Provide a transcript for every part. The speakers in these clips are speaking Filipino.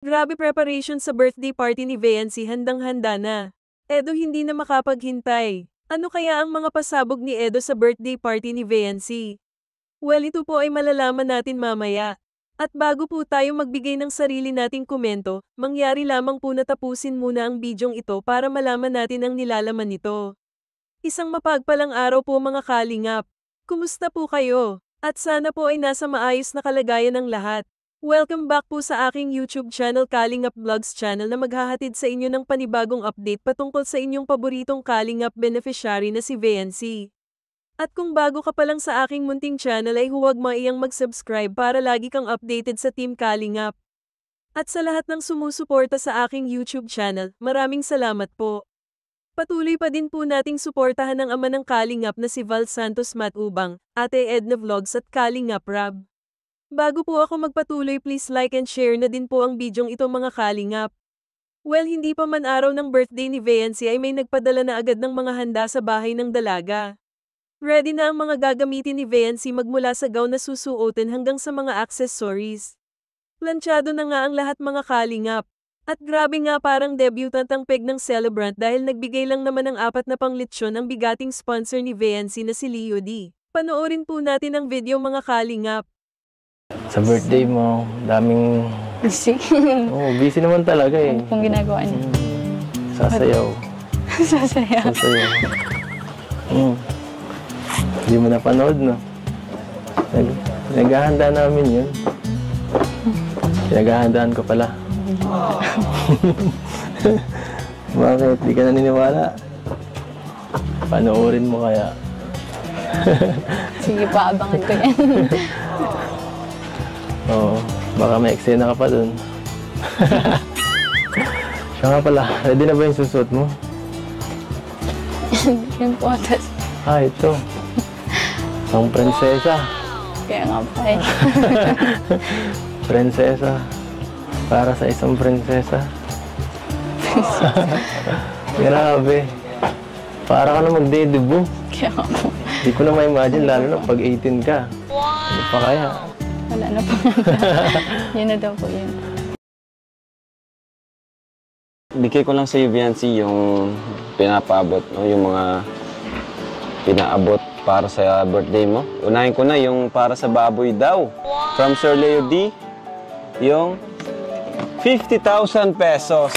Grabe preparation sa birthday party ni Viancy, handang-handa na. Edo hindi na makapaghintay. Ano kaya ang mga pasabog ni Edo sa birthday party ni Viancy? Well, ito po ay malalaman natin mamaya. At bago po tayo magbigay ng sarili nating komento, mangyari lamang po na tapusin muna ang bidyong ito para malaman natin ang nilalaman nito. Isang mapagpalang araw po mga kalingap. Kumusta po kayo? At sana po ay nasa maayos na kalagayan ng lahat. Welcome back po sa aking YouTube channel Kalingap Vlogs channel na maghahatid sa inyo ng panibagong update patungkol sa inyong paboritong Kalingap beneficiary na si Viancy. At kung bago ka pa lang sa aking munting channel ay huwag maiyang mag-subscribe para lagi kang updated sa Team Kalingap. At sa lahat ng sumusuporta sa aking YouTube channel, maraming salamat po. Patuloy pa din po nating suportahan ang ama ng Kalingap na si Val Santos Matubang, Ate Edna Vlogs at Kalingap Rab. Bago po ako magpatuloy, please like and share na din po ang bidyong ito mga kalingap. Well, hindi pa man araw ng birthday ni Viancy ay may nagpadala na agad ng mga handa sa bahay ng dalaga. Ready na ang mga gagamitin ni Viancy magmula sa gown na susuotin hanggang sa mga accessories. Planchado na nga ang lahat mga kalingap. At grabe nga parang debutant ang peg ng celebrant dahil nagbigay lang naman ng 4 na panglitsyon ang bigating sponsor ni Viancy na si Leo D. Panoorin po natin ang video mga kalingap. Sa birthday mo, daming... Busy. Oo, busy naman talaga eh. Ano pong ginagawa niyo? Sasayaw. Sasayaw. Sasayaw. Hindi mo napanood, no? Naghahanda namin yun. Pinaghahandaan ko pala. Bakit? Di ka naniniwala? Panoorin mo kaya. Sige pa, abangan ko yan. Oo, baka may eksena ka pa dun. Siya nga pala, ready na ba yung susuot mo? Yun po, tas... Ito. Isang prinsesa. Kaya nga pa eh. Prinsesa. Para sa isang prinsesa. Grabe. Para ka na magde-debut. Kaya nga po. Hindi ko na ma-imagine, lalo na pag 18 ka. Ano pa kaya? Wala na po. Yun na daw po yun. Bigay ko lang sa Viancy yung pinapaabot, no? Yung mga pinaabot para sa birthday mo. Unahin ko na yung para sa baboy daw. From Sir Leo D, yung 50,000 pesos.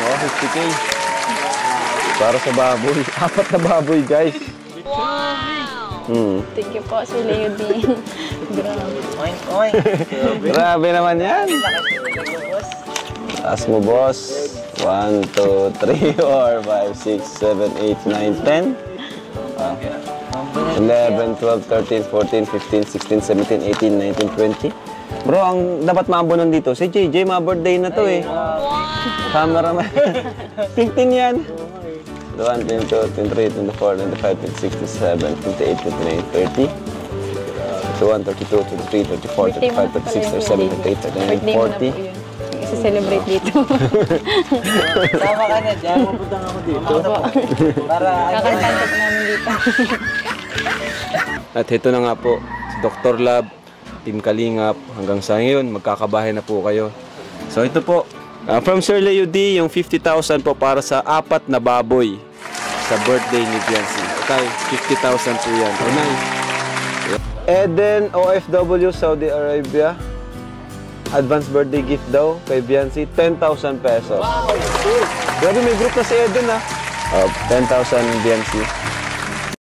Oh, 50K. Para sa baboy. 4 na baboy, guys. Thank you po, si Leo D. Grabe. Oink, oink. Grabe naman yan. Taas mo, boss. 1, 2, 3, 4, 5, 6, 7, 8, 9, 10. 11, 12, 13, 14, 15, 16, 17, 18, 19, 20. Bro, ang dapat maabonan dito, si JJ, ma-birthday na to eh. Cameraman. 15 yan. 1, 2, 3, 24, 25, 26, 27, 28, 29, 30. 21, 32, 23, 34, 35, 36, 37, 38, 39, 40. Isa-celebrate dito. Sama ka na dyan, mapunta ako dito. Para Kakantan ko namin dito. At ito na nga po, si Dr. Lab, Team Kalingap. Hanggang sa ngayon, magkakabahay na po kayo. So ito po, from Sir Leo D, yung 50,000 po para sa 4 na baboy sa birthday ni Viancy. Okay, 50,000 po yan. Unay. Eden, OFW, Saudi Arabia. Advance birthday gift daw kay Viancy, 10,000 pesos. Grabe, may group na si Eden, ha? 10,000 Viancy.